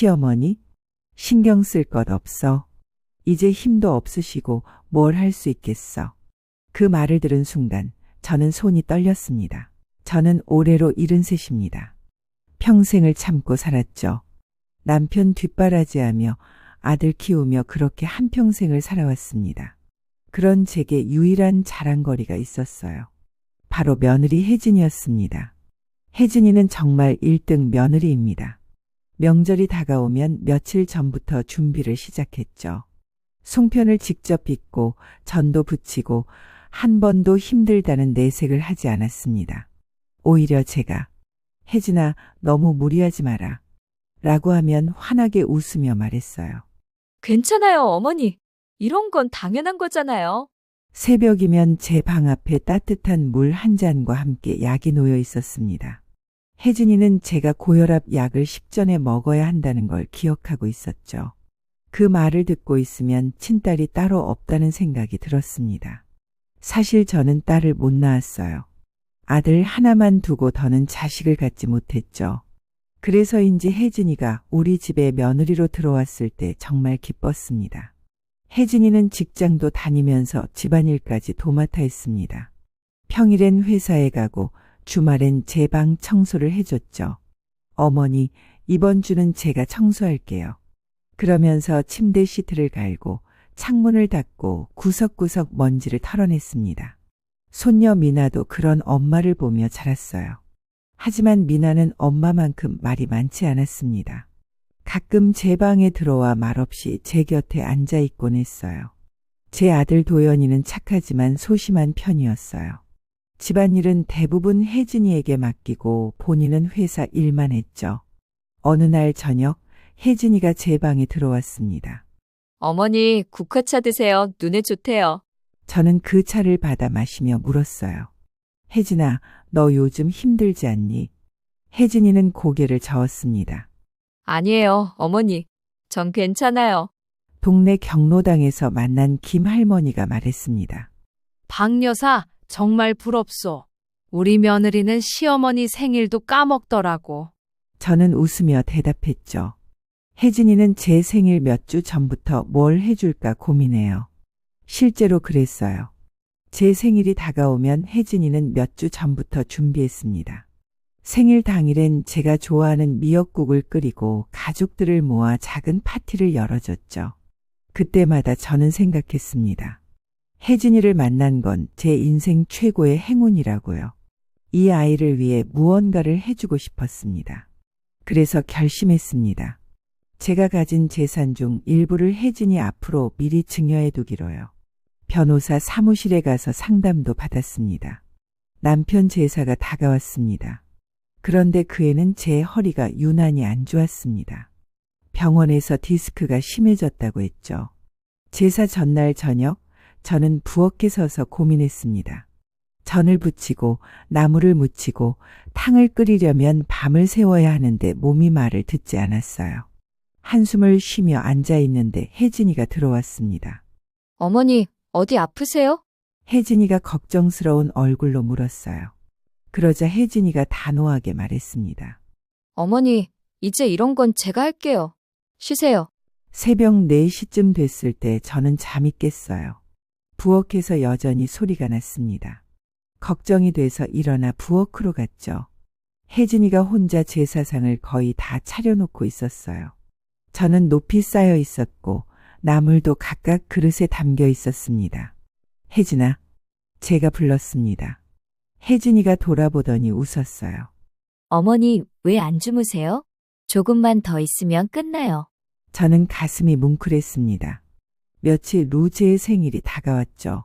시어머니, 신경 쓸 것 없어. 이제 힘도 없으시고 뭘 할 수 있겠어. 그 말을 들은 순간 저는 손이 떨렸습니다. 저는 올해로 73입니다. 평생을 참고 살았죠. 남편 뒷바라지하며 아들 키우며 그렇게 한평생을 살아왔습니다. 그런 제게 유일한 자랑거리가 있었어요. 바로 며느리 혜진이었습니다. 혜진이는 정말 1등 며느리입니다. 명절이 다가오면 며칠 전부터 준비를 시작했죠. 송편을 직접 빚고 전도 부치고 한 번도 힘들다는 내색을 하지 않았습니다. 오히려 제가 혜진아, 너무 무리하지 마라 라고 하면 환하게 웃으며 말했어요. 괜찮아요, 어머니. 이런 건 당연한 거잖아요. 새벽이면 제 방 앞에 따뜻한 물 한 잔과 함께 약이 놓여 있었습니다. 혜진이는 제가 고혈압 약을 식전에 먹어야 한다는 걸 기억하고 있었죠. 그 말을 듣고 있으면 친딸이 따로 없다는 생각이 들었습니다. 사실 저는 딸을 못 낳았어요. 아들 하나만 두고 더는 자식을 갖지 못했죠. 그래서인지 혜진이가 우리 집에 며느리로 들어왔을 때 정말 기뻤습니다. 혜진이는 직장도 다니면서 집안일까지 도맡아 했습니다. 평일엔 회사에 가고 주말엔 제 방 청소를 해줬죠. 어머니, 이번 주는 제가 청소할게요. 그러면서 침대 시트를 갈고 창문을 닫고 구석구석 먼지를 털어냈습니다. 손녀 미나도 그런 엄마를 보며 자랐어요. 하지만 미나는 엄마만큼 말이 많지 않았습니다. 가끔 제 방에 들어와 말없이 제 곁에 앉아 있곤 했어요. 제 아들 도연이는 착하지만 소심한 편이었어요. 집안일은 대부분 혜진이에게 맡기고 본인은 회사 일만 했죠. 어느 날 저녁 혜진이가 제 방에 들어왔습니다. 어머니, 국화차 드세요. 눈에 좋대요. 저는 그 차를 받아 마시며 물었어요. 혜진아, 너 요즘 힘들지 않니? 혜진이는 고개를 저었습니다. 아니에요, 어머니. 전 괜찮아요. 동네 경로당에서 만난 김 할머니가 말했습니다. 박 여사, 정말 부럽소. 우리 며느리는 시어머니 생일도 까먹더라고. 저는 웃으며 대답했죠. 혜진이는 제 생일 몇 주 전부터 뭘 해줄까 고민해요. 실제로 그랬어요. 제 생일이 다가오면 혜진이는 몇 주 전부터 준비했습니다. 생일 당일엔 제가 좋아하는 미역국을 끓이고 가족들을 모아 작은 파티를 열어줬죠. 그때마다 저는 생각했습니다. 혜진이를 만난 건 제 인생 최고의 행운이라고요. 이 아이를 위해 무언가를 해주고 싶었습니다. 그래서 결심했습니다. 제가 가진 재산 중 일부를 혜진이 앞으로 미리 증여해 두기로요. 변호사 사무실에 가서 상담도 받았습니다. 남편 제사가 다가왔습니다. 그런데 그 애는 제 허리가 유난히 안 좋았습니다. 병원에서 디스크가 심해졌다고 했죠. 제사 전날 저녁 저는 부엌에 서서 고민했습니다. 전을 부치고 나물을 무치고 탕을 끓이려면 밤을 새워야 하는데 몸이 말을 듣지 않았어요. 한숨을 쉬며 앉아 있는데 혜진이가 들어왔습니다. 어머니, 어디 아프세요? 혜진이가 걱정스러운 얼굴로 물었어요. 그러자 혜진이가 단호하게 말했습니다. 어머니, 이제 이런 건 제가 할게요. 쉬세요. 새벽 4시쯤 됐을 때 저는 잠이 깼어요. 부엌에서 여전히 소리가 났습니다. 걱정이 돼서 일어나 부엌으로 갔죠. 혜진이가 혼자 제사상을 거의 다 차려놓고 있었어요. 저는 높이 쌓여 있었고 나물도 각각 그릇에 담겨 있었습니다. 혜진아, 제가 불렀습니다. 혜진이가 돌아보더니 웃었어요. 어머니, 왜 안 주무세요? 조금만 더 있으면 끝나요. 저는 가슴이 뭉클했습니다. 며칠 후 제 생일이 다가왔죠.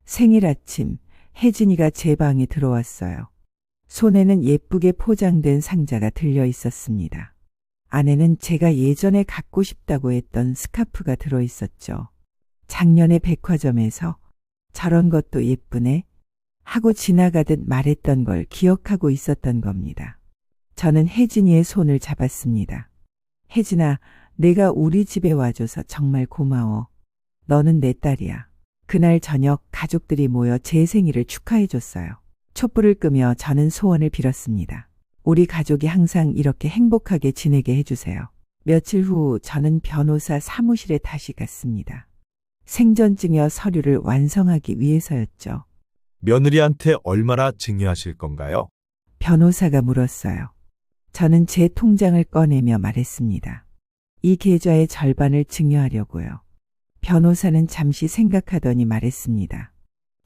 생일 아침 혜진이가 제 방에 들어왔어요. 손에는 예쁘게 포장된 상자가 들려 있었습니다. 안에는 제가 예전에 갖고 싶다고 했던 스카프가 들어 있었죠. 작년에 백화점에서 저런 것도 예쁘네 하고 지나가듯 말했던 걸 기억하고 있었던 겁니다. 저는 혜진이의 손을 잡았습니다. 혜진아, 내가 우리 집에 와줘서 정말 고마워. 너는 내 딸이야. 그날 저녁 가족들이 모여 제 생일을 축하해줬어요. 촛불을 끄며 저는 소원을 빌었습니다. 우리 가족이 항상 이렇게 행복하게 지내게 해주세요. 며칠 후 저는 변호사 사무실에 다시 갔습니다. 생전증여 서류를 완성하기 위해서였죠. 며느리한테 얼마나 증여하실 건가요? 변호사가 물었어요. 저는 제 통장을 꺼내며 말했습니다. 이 계좌의 절반을 증여하려고요. 변호사는 잠시 생각하더니 말했습니다.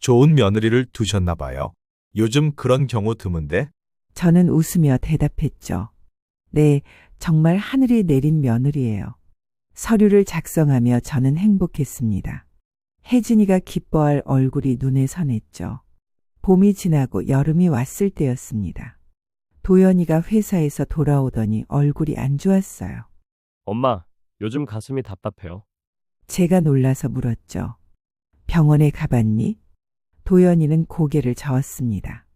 좋은 며느리를 두셨나 봐요. 요즘 그런 경우 드문데? 저는 웃으며 대답했죠. 네, 정말 하늘이 내린 며느리예요. 서류를 작성하며 저는 행복했습니다. 혜진이가 기뻐할 얼굴이 눈에 선했죠. 봄이 지나고 여름이 왔을 때였습니다. 도연이가 회사에서 돌아오더니 얼굴이 안 좋았어요. 엄마, 요즘 가슴이 답답해요. 제가 놀라서 물었죠. 병원에 가봤니? 도연이는 고개를 저었습니다.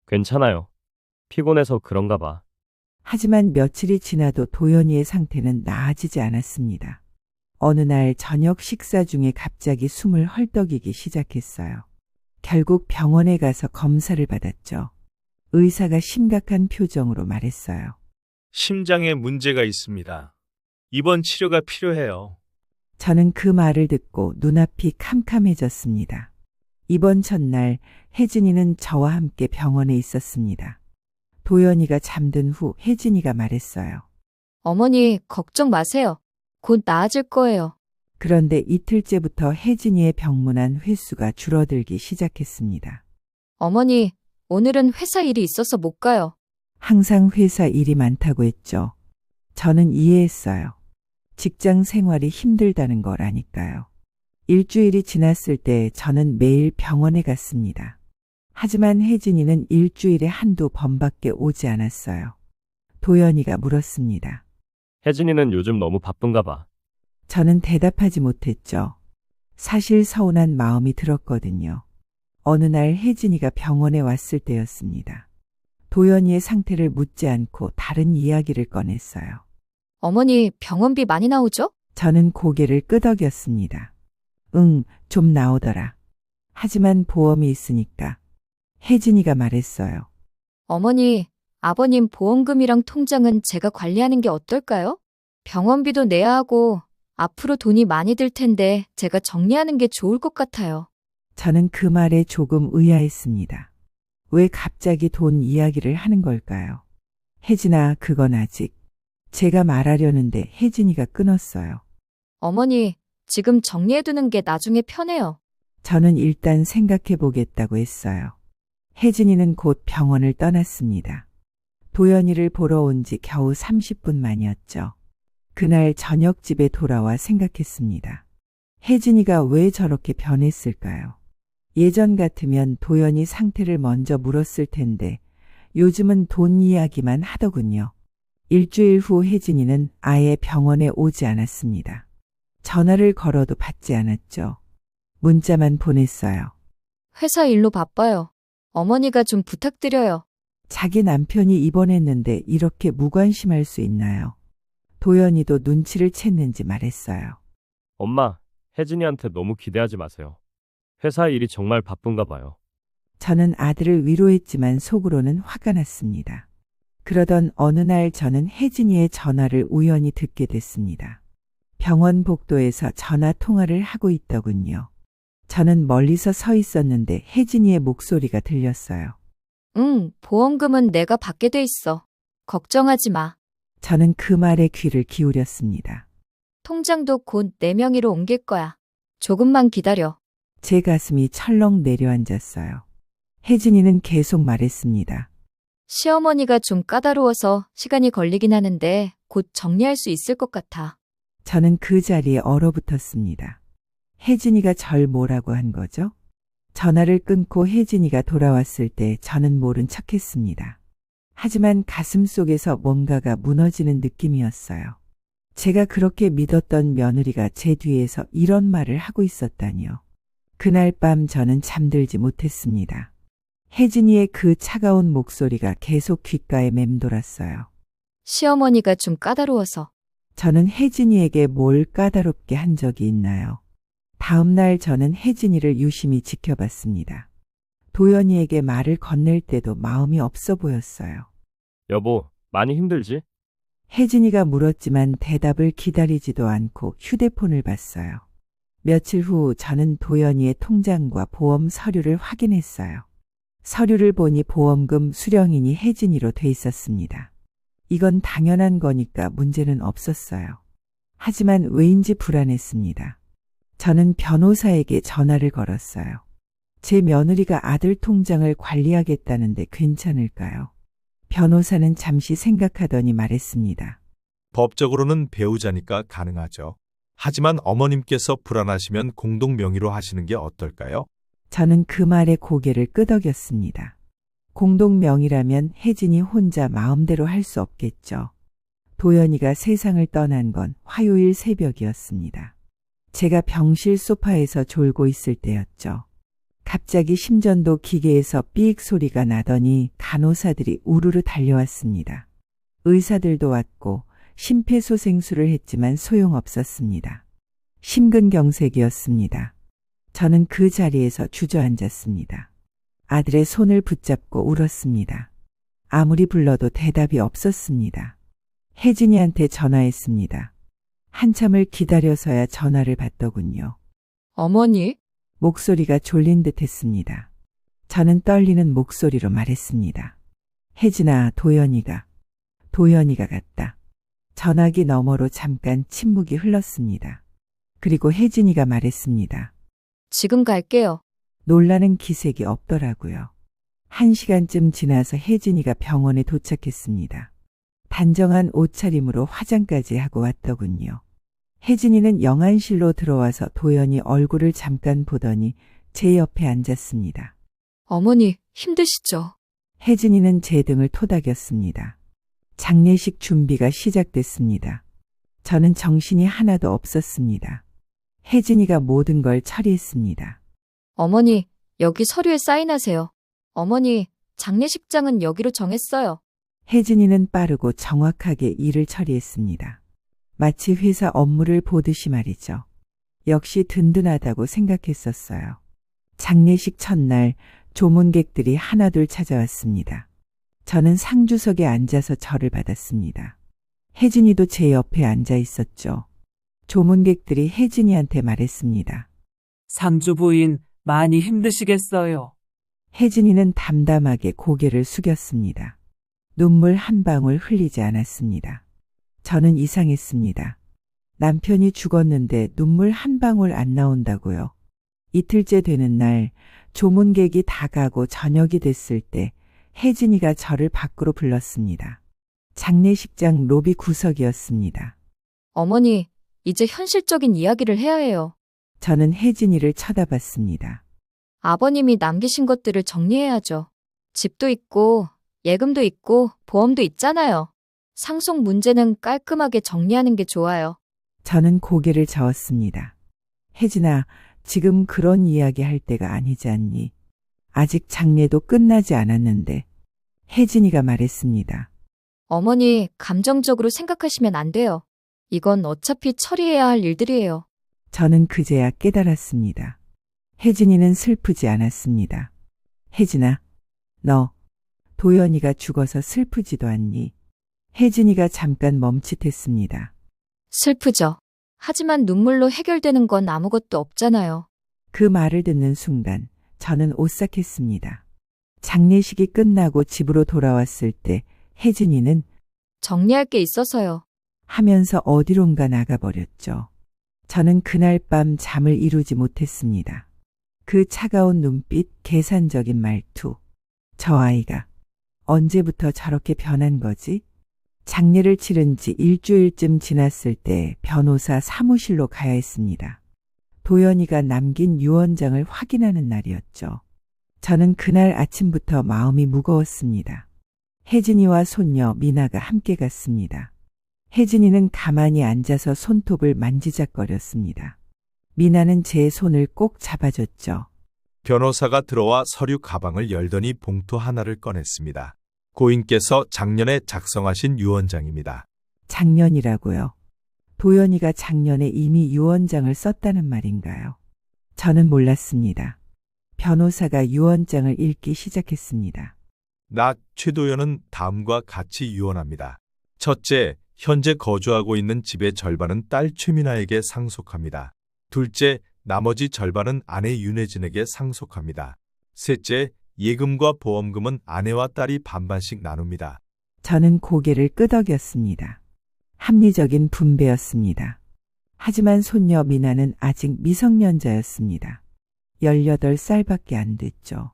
괜찮아요. 피곤해서 그런가 봐. 하지만 며칠이 지나도 도연이의 상태는 나아지지 않았습니다. 어느 날 저녁 식사 중에 갑자기 숨을 헐떡이기 시작했어요. 결국 병원에 가서 검사를 받았죠. 의사가 심각한 표정으로 말했어요. 심장에 문제가 있습니다. 입원 치료가 필요해요. 저는 그 말을 듣고 눈앞이 캄캄해졌습니다. 이번 첫날 혜진이는 저와 함께 병원에 있었습니다. 도연이가 잠든 후 혜진이가 말했어요. 어머니, 걱정 마세요. 곧 나아질 거예요. 그런데 이틀째부터 혜진이의 병문안 횟수가 줄어들기 시작했습니다. 어머니, 오늘은 회사 일이 있어서 못 가요. 항상 회사 일이 많다고 했죠. 저는 이해했어요. 직장 생활이 힘들다는 걸 아니까요. 일주일이 지났을 때 저는 매일 병원에 갔습니다. 하지만 혜진이는 일주일에 한두 번밖에 오지 않았어요. 도연이가 물었습니다. 혜진이는 요즘 너무 바쁜가 봐. 저는 대답하지 못했죠. 사실 서운한 마음이 들었거든요. 어느 날 혜진이가 병원에 왔을 때였습니다. 도연이의 상태를 묻지 않고 다른 이야기를 꺼냈어요. 어머니, 병원비 많이 나오죠? 저는 고개를 끄덕였습니다. 응, 좀 나오더라. 하지만 보험이 있으니까. 혜진이가 말했어요. 어머니, 아버님 보험금이랑 통장은 제가 관리하는 게 어떨까요? 병원비도 내야 하고 앞으로 돈이 많이 들 텐데 제가 정리하는 게 좋을 것 같아요. 저는 그 말에 조금 의아했습니다. 왜 갑자기 돈 이야기를 하는 걸까요? 혜진아, 그건 아직. 제가 말하려는데 혜진이가 끊었어요. 어머니, 지금 정리해두는 게 나중에 편해요. 저는 일단 생각해 보겠다고 했어요. 혜진이는 곧 병원을 떠났습니다. 도연이를 보러 온 지 겨우 30분 만이었죠. 그날 저녁 집에 돌아와 생각했습니다. 혜진이가 왜 저렇게 변했을까요? 예전 같으면 도연이 상태를 먼저 물었을 텐데 요즘은 돈 이야기만 하더군요. 일주일 후 혜진이는 아예 병원에 오지 않았습니다. 전화를 걸어도 받지 않았죠. 문자만 보냈어요. 회사 일로 바빠요. 어머니가 좀 부탁드려요. 자기 남편이 입원했는데 이렇게 무관심할 수 있나요? 도연이도 눈치를 챘는지 말했어요. 엄마, 혜진이한테 너무 기대하지 마세요. 회사 일이 정말 바쁜가 봐요. 저는 아들을 위로했지만 속으로는 화가 났습니다. 그러던 어느 날 저는 혜진이의 전화를 우연히 듣게 됐습니다. 병원 복도에서 전화 통화를 하고 있더군요. 저는 멀리서 서 있었는데 혜진이의 목소리가 들렸어요. 응, 보험금은 내가 받게 돼 있어. 걱정하지 마. 저는 그 말에 귀를 기울였습니다. 통장도 곧 내 명의로 옮길 거야. 조금만 기다려. 제 가슴이 철렁 내려앉았어요. 혜진이는 계속 말했습니다. 시어머니가 좀 까다로워서 시간이 걸리긴 하는데 곧 정리할 수 있을 것 같아. 저는 그 자리에 얼어붙었습니다. 혜진이가 절 뭐라고 한 거죠? 전화를 끊고 혜진이가 돌아왔을 때 저는 모른 척했습니다. 하지만 가슴 속에서 뭔가가 무너지는 느낌이었어요. 제가 그렇게 믿었던 며느리가 제 뒤에서 이런 말을 하고 있었다니요. 그날 밤 저는 잠들지 못했습니다. 혜진이의 그 차가운 목소리가 계속 귓가에 맴돌았어요. 시어머니가 좀 까다로워서. 저는 혜진이에게 뭘 까다롭게 한 적이 있나요? 다음 날 저는 혜진이를 유심히 지켜봤습니다. 도연이에게 말을 건넬 때도 마음이 없어 보였어요. 여보, 많이 힘들지? 혜진이가 물었지만 대답을 기다리지도 않고 휴대폰을 봤어요. 며칠 후 저는 도연이의 통장과 보험 서류를 확인했어요. 서류를 보니 보험금 수령인이 혜진이로 돼 있었습니다. 이건 당연한 거니까 문제는 없었어요. 하지만 왜인지 불안했습니다. 저는 변호사에게 전화를 걸었어요. 제 며느리가 아들 통장을 관리하겠다는데 괜찮을까요? 변호사는 잠시 생각하더니 말했습니다. 법적으로는 배우자니까 가능하죠. 하지만 어머님께서 불안하시면 공동 명의로 하시는 게 어떨까요? 저는 그 말에 고개를 끄덕였습니다. 공동 명의라면 혜진이 혼자 마음대로 할 수 없겠죠. 도연이가 세상을 떠난 건 화요일 새벽이었습니다. 제가 병실 소파에서 졸고 있을 때였죠. 갑자기 심전도 기계에서 삑 소리가 나더니 간호사들이 우르르 달려왔습니다. 의사들도 왔고 심폐소생술을 했지만 소용없었습니다. 심근경색이었습니다. 저는 그 자리에서 주저앉았습니다. 아들의 손을 붙잡고 울었습니다. 아무리 불러도 대답이 없었습니다. 혜진이한테 전화했습니다. 한참을 기다려서야 전화를 받더군요. 어머니? 목소리가 졸린 듯 했습니다. 저는 떨리는 목소리로 말했습니다. 혜진아, 도연이가 갔다. 전화기 너머로 잠깐 침묵이 흘렀습니다. 그리고 혜진이가 말했습니다. 지금 갈게요. 놀라는 기색이 없더라고요. 1시간쯤 지나서 혜진이가 병원에 도착했습니다. 단정한 옷차림으로 화장까지 하고 왔더군요. 혜진이는 영안실로 들어와서 도연이 얼굴을 잠깐 보더니 제 옆에 앉았습니다. 어머니, 힘드시죠? 혜진이는 제 등을 토닥였습니다. 장례식 준비가 시작됐습니다. 저는 정신이 하나도 없었습니다. 혜진이가 모든 걸 처리했습니다. 어머니, 여기 서류에 사인하세요. 어머니, 장례식장은 여기로 정했어요. 혜진이는 빠르고 정확하게 일을 처리했습니다. 마치 회사 업무를 보듯이 말이죠. 역시 든든하다고 생각했었어요. 장례식 첫날 조문객들이 하나둘 찾아왔습니다. 저는 상주석에 앉아서 절을 받았습니다. 혜진이도 제 옆에 앉아 있었죠. 조문객들이 혜진이한테 말했습니다. 상주 부인 많이 힘드시겠어요. 혜진이는 담담하게 고개를 숙였습니다. 눈물 한 방울 흘리지 않았습니다. 저는 이상했습니다. 남편이 죽었는데 눈물 한 방울 안 나온다고요. 이틀째 되는 날 조문객이 다 가고 저녁이 됐을 때 혜진이가 저를 밖으로 불렀습니다. 장례식장 로비 구석이었습니다. 어머니, 이제 현실적인 이야기를 해야 해요. 저는 혜진이를 쳐다봤습니다. 아버님이 남기신 것들을 정리해야죠. 집도 있고, 예금도 있고, 보험도 있잖아요. 상속 문제는 깔끔하게 정리하는 게 좋아요. 저는 고개를 저었습니다. 혜진아, 지금 그런 이야기 할 때가 아니지 않니? 아직 장례도 끝나지 않았는데. 혜진이가 말했습니다. 어머니, 감정적으로 생각하시면 안 돼요. 이건 어차피 처리해야 할 일들이에요. 저는 그제야 깨달았습니다. 혜진이는 슬프지 않았습니다. 혜진아, 너 도연이가 죽어서 슬프지도 않니? 혜진이가 잠깐 멈칫했습니다. 슬프죠. 하지만 눈물로 해결되는 건 아무것도 없잖아요. 그 말을 듣는 순간 저는 오싹했습니다. 장례식이 끝나고 집으로 돌아왔을 때 혜진이는 정리할 게 있어서요. 하면서 어디론가 나가버렸죠. 저는 그날 밤 잠을 이루지 못했습니다. 그 차가운 눈빛, 계산적인 말투. 저 아이가 언제부터 저렇게 변한 거지? 장례를 치른 지 일주일쯤 지났을 때 변호사 사무실로 가야 했습니다. 도연이가 남긴 유언장을 확인하는 날이었죠. 저는 그날 아침부터 마음이 무거웠습니다. 혜진이와 손녀 미나가 함께 갔습니다. 혜진이는 가만히 앉아서 손톱을 만지작거렸습니다. 미나는 제 손을 꼭 잡아줬죠. 변호사가 들어와 서류 가방을 열더니 봉투 하나를 꺼냈습니다. 고인께서 작년에 작성하신 유언장입니다. 작년이라고요. 도연이가 작년에 이미 유언장을 썼다는 말인가요? 저는 몰랐습니다. 변호사가 유언장을 읽기 시작했습니다. 나 최도연은 다음과 같이 유언합니다. 첫째, 현재 거주하고 있는 집의 절반은 딸 최민아에게 상속합니다. 둘째, 나머지 절반은 아내 윤혜진에게 상속합니다. 셋째, 예금과 보험금은 아내와 딸이 반반씩 나눕니다. 저는 고개를 끄덕였습니다. 합리적인 분배였습니다. 하지만 손녀 미나는 아직 미성년자였습니다. 18살밖에 안 됐죠.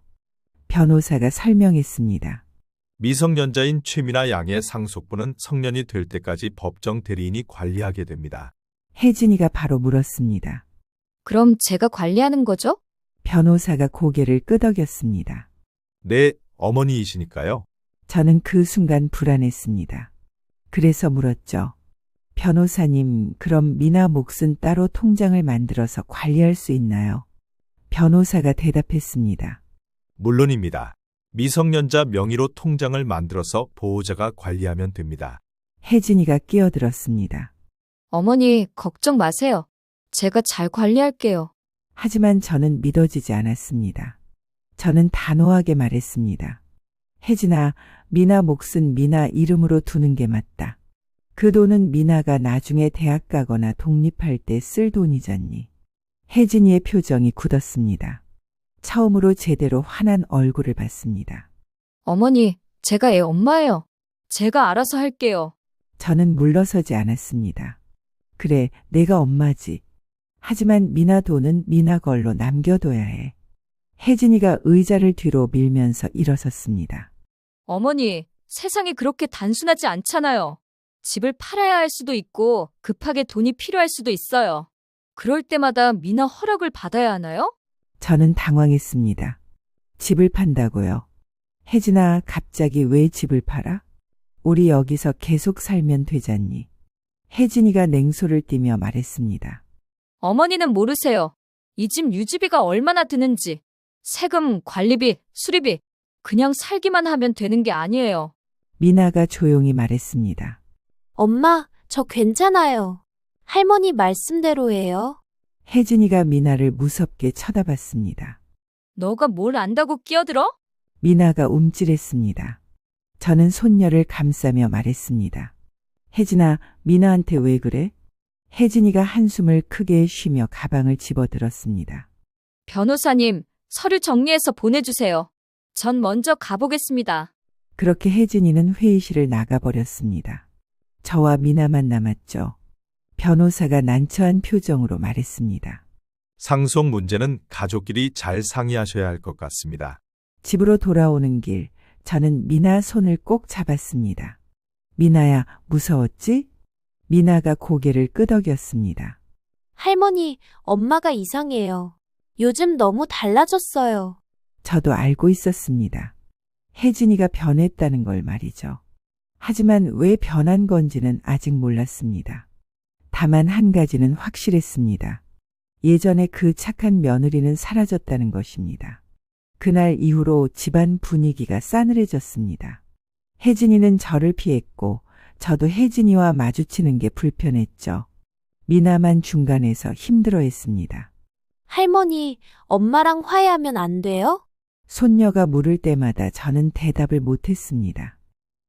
변호사가 설명했습니다. 미성년자인 최민아 양의 상속분은 성년이 될 때까지 법정 대리인이 관리하게 됩니다. 혜진이가 바로 물었습니다. 그럼 제가 관리하는 거죠? 변호사가 고개를 끄덕였습니다. 네, 어머니이시니까요. 저는 그 순간 불안했습니다. 그래서 물었죠. 변호사님, 그럼 미나 몫은 따로 통장을 만들어서 관리할 수 있나요? 변호사가 대답했습니다. 물론입니다. 미성년자 명의로 통장을 만들어서 보호자가 관리하면 됩니다. 혜진이가 끼어들었습니다. 어머니, 걱정 마세요. 제가 잘 관리할게요. 하지만 저는 믿어지지 않았습니다. 저는 단호하게 말했습니다. 혜진아, 미나 몫은 미나 이름으로 두는 게 맞다. 그 돈은 미나가 나중에 대학 가거나 독립할 때 쓸 돈이잖니. 혜진이의 표정이 굳었습니다. 처음으로 제대로 환한 얼굴을 봤습니다. 어머니, 제가 애 엄마예요. 제가 알아서 할게요. 저는 물러서지 않았습니다. 그래, 내가 엄마지. 하지만 미나 돈은 미나 걸로 남겨둬야 해. 혜진이가 의자를 뒤로 밀면서 일어섰습니다. 어머니, 세상이 그렇게 단순하지 않잖아요. 집을 팔아야 할 수도 있고 급하게 돈이 필요할 수도 있어요. 그럴 때마다 미나 허락을 받아야 하나요? 저는 당황했습니다. 집을 판다고요? 혜진아, 갑자기 왜 집을 팔아? 우리 여기서 계속 살면 되잖니. 혜진이가 냉소를 띠며 말했습니다. 어머니는 모르세요. 이 집 유지비가 얼마나 드는지. 세금, 관리비, 수리비. 그냥 살기만 하면 되는 게 아니에요. 미나가 조용히 말했습니다. 엄마, 저 괜찮아요. 할머니 말씀대로예요. 혜진이가 미나를 무섭게 쳐다봤습니다. 너가 뭘 안다고 끼어들어? 미나가 움찔했습니다. 저는 손녀를 감싸며 말했습니다. 혜진아, 미나한테 왜 그래? 혜진이가 한숨을 크게 쉬며 가방을 집어들었습니다. 변호사님, 서류 정리해서 보내주세요. 전 먼저 가보겠습니다. 그렇게 혜진이는 회의실을 나가버렸습니다. 저와 미나만 남았죠. 변호사가 난처한 표정으로 말했습니다. 상속 문제는 가족끼리 잘 상의하셔야 할 것 같습니다. 집으로 돌아오는 길, 저는 미나 손을 꼭 잡았습니다. 미나야, 무서웠지? 미나가 고개를 끄덕였습니다. 할머니, 엄마가 이상해요. 요즘 너무 달라졌어요. 저도 알고 있었습니다. 혜진이가 변했다는 걸 말이죠. 하지만 왜 변한 건지는 아직 몰랐습니다. 다만 한 가지는 확실했습니다. 예전에 그 착한 며느리는 사라졌다는 것입니다. 그날 이후로 집안 분위기가 싸늘해졌습니다. 혜진이는 저를 피했고 저도 혜진이와 마주치는 게 불편했죠. 미나만 중간에서 힘들어했습니다. 할머니, 엄마랑 화해하면 안 돼요? 손녀가 물을 때마다 저는 대답을 못했습니다.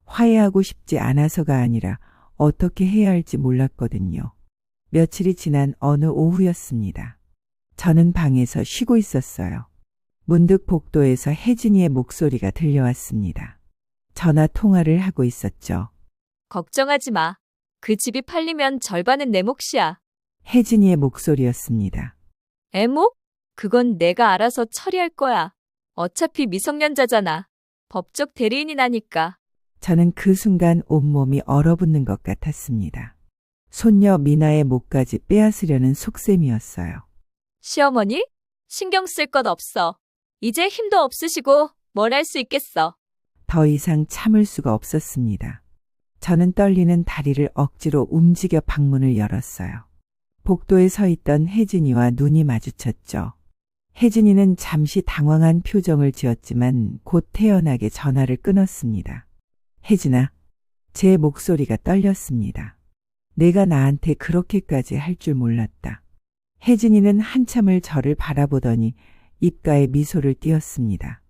화해하고 싶지 않아서가 아니라 어떻게 해야 할지 몰랐거든요. 며칠이 지난 어느 오후였습니다. 저는 방에서 쉬고 있었어요. 문득 복도에서 혜진이의 목소리가 들려왔습니다. 전화 통화를 하고 있었죠. 걱정하지 마. 그 집이 팔리면 절반은 내 몫이야. 혜진이의 목소리였습니다. 애 몫? 그건 내가 알아서 처리할 거야. 어차피 미성년자잖아. 법적 대리인이 나니까. 저는 그 순간 온몸이 얼어붙는 것 같았습니다. 손녀 미나의 목까지 빼앗으려는 속셈이었어요. 시어머니? 신경 쓸 것 없어. 이제 힘도 없으시고 뭘 할 수 있겠어. 더 이상 참을 수가 없었습니다. 저는 떨리는 다리를 억지로 움직여 방문을 열었어요. 복도에 서 있던 혜진이와 눈이 마주쳤죠. 혜진이는 잠시 당황한 표정을 지었지만 곧 태연하게 전화를 끊었습니다. 혜진아, 제 목소리가 떨렸습니다. 내가 나한테 그렇게까지 할 줄 몰랐다. 혜진이는 한참을 저를 바라보더니 입가에 미소를 띄었습니다.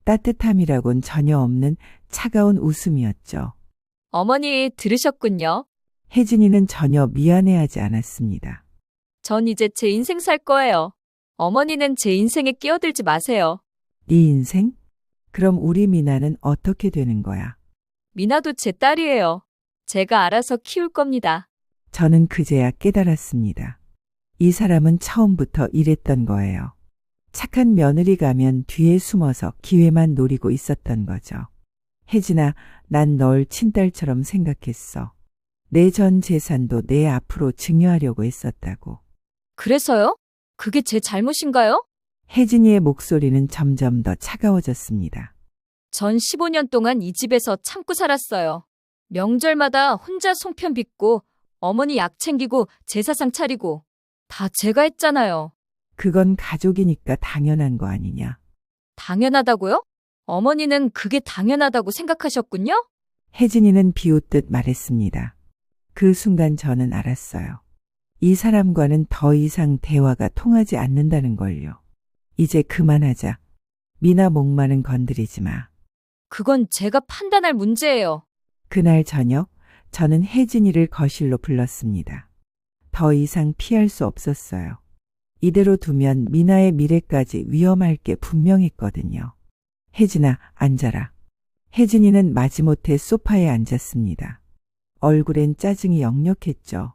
따뜻함이라곤 전혀 없는 차가운 웃음이었죠. 어머니 들으셨군요. 혜진이는 전혀 미안해하지 않았습니다. 전 이제 제 인생 살 거예요. 어머니는 제 인생에 끼어들지 마세요. 네 인생? 그럼 우리 미나는 어떻게 되는 거야? 미나도 제 딸이에요. 제가 알아서 키울 겁니다. 저는 그제야 깨달았습니다. 이 사람은 처음부터 이랬던 거예요. 착한 며느리 가면 뒤에 숨어서 기회만 노리고 있었던 거죠. 혜진아, 난 널 친딸처럼 생각했어. 내 전 재산도 내 앞으로 증여하려고 했었다고. 그래서요? 그게 제 잘못인가요? 혜진이의 목소리는 점점 더 차가워졌습니다. 전 15년 동안 이 집에서 참고 살았어요. 명절마다 혼자 송편 빚고 어머니 약 챙기고 제사상 차리고 다 제가 했잖아요. 그건 가족이니까 당연한 거 아니냐. 당연하다고요? 어머니는 그게 당연하다고 생각하셨군요? 혜진이는 비웃듯 말했습니다. 그 순간 저는 알았어요. 이 사람과는 더 이상 대화가 통하지 않는다는 걸요. 이제 그만하자. 미나 목마는 건드리지 마. 그건 제가 판단할 문제예요. 그날 저녁 저는 혜진이를 거실로 불렀습니다. 더 이상 피할 수 없었어요. 이대로 두면 미나의 미래까지 위험할 게 분명했거든요. 혜진아, 앉아라. 혜진이는 마지못해 소파에 앉았습니다. 얼굴엔 짜증이 역력했죠.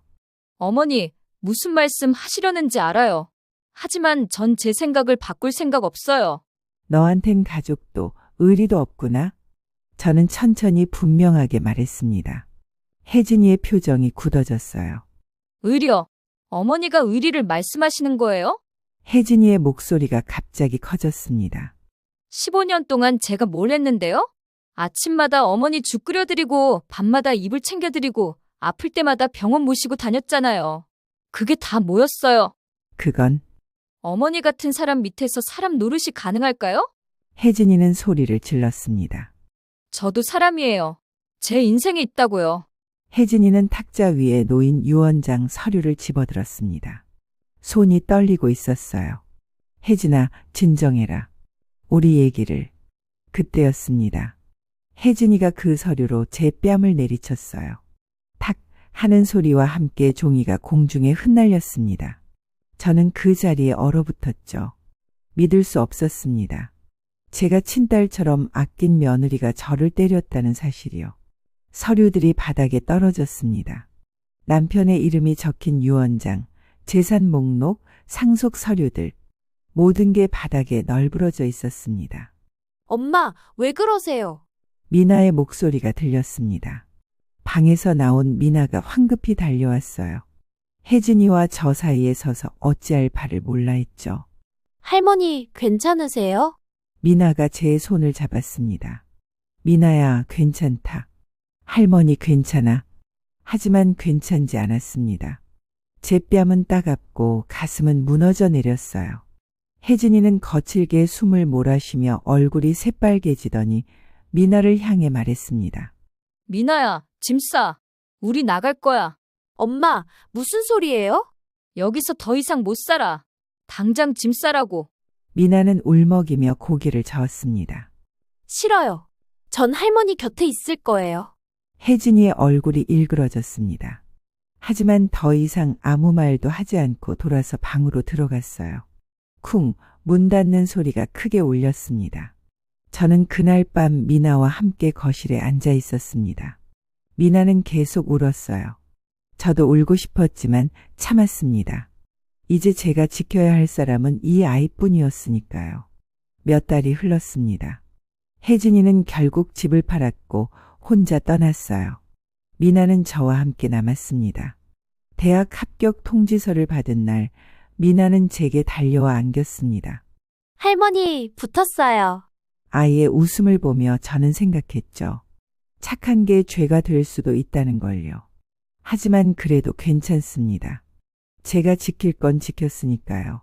어머니, 무슨 말씀 하시려는지 알아요. 하지만 전 제 생각을 바꿀 생각 없어요. 너한텐 가족도 의리도 없구나. 저는 천천히 분명하게 말했습니다. 혜진이의 표정이 굳어졌어요. 의리요. 어머니가 의리를 말씀하시는 거예요? 혜진이의 목소리가 갑자기 커졌습니다. 15년 동안 제가 뭘 했는데요? 아침마다 어머니 죽 끓여드리고 밤마다 이불 챙겨드리고 아플 때마다 병원 모시고 다녔잖아요. 그게 다 뭐였어요? 그건 어머니 같은 사람 밑에서 사람 노릇이 가능할까요? 혜진이는 소리를 질렀습니다. 저도 사람이에요. 제 인생에 있다고요. 혜진이는 탁자 위에 놓인 유언장 서류를 집어들었습니다. 손이 떨리고 있었어요. 혜진아, 진정해라. 우리 얘기를. 그때였습니다. 혜진이가 그 서류로 제 뺨을 내리쳤어요. 탁 하는 소리와 함께 종이가 공중에 흩날렸습니다. 저는 그 자리에 얼어붙었죠. 믿을 수 없었습니다. 제가 친딸처럼 아낀 며느리가 저를 때렸다는 사실이요. 서류들이 바닥에 떨어졌습니다. 남편의 이름이 적힌 유언장, 재산 목록, 상속 서류들, 모든 게 바닥에 널브러져 있었습니다. 엄마, 왜 그러세요? 미나의 목소리가 들렸습니다. 방에서 나온 미나가 황급히 달려왔어요. 혜진이와 저 사이에 서서 어찌할 바를 몰라 했죠. 할머니, 괜찮으세요? 미나가 제 손을 잡았습니다. 미나야, 괜찮다. 할머니 괜찮아. 하지만 괜찮지 않았습니다. 제 뺨은 따갑고 가슴은 무너져 내렸어요. 혜진이는 거칠게 숨을 몰아쉬며 얼굴이 새빨개지더니 미나를 향해 말했습니다. 미나야, 짐 싸. 우리 나갈 거야. 엄마, 무슨 소리예요? 여기서 더 이상 못 살아. 당장 짐 싸라고. 미나는 울먹이며 고개를 저었습니다. 싫어요. 전 할머니 곁에 있을 거예요. 혜진이의 얼굴이 일그러졌습니다. 하지만 더 이상 아무 말도 하지 않고 돌아서 방으로 들어갔어요. 쿵, 문 닫는 소리가 크게 울렸습니다. 저는 그날 밤 미나와 함께 거실에 앉아 있었습니다. 미나는 계속 울었어요. 저도 울고 싶었지만 참았습니다. 이제 제가 지켜야 할 사람은 이 아이뿐이었으니까요. 몇 달이 흘렀습니다. 혜진이는 결국 집을 팔았고 혼자 떠났어요. 미나는 저와 함께 남았습니다. 대학 합격 통지서를 받은 날 미나는 제게 달려와 안겼습니다. 할머니, 붙었어요. 아이의 웃음을 보며 저는 생각했죠. 착한 게 죄가 될 수도 있다는 걸요. 하지만 그래도 괜찮습니다. 제가 지킬 건 지켰으니까요.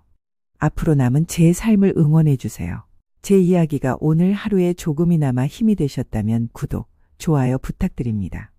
앞으로 남은 제 삶을 응원해 주세요. 제 이야기가 오늘 하루에 조금이나마 힘이 되셨다면 구독, 좋아요 부탁드립니다.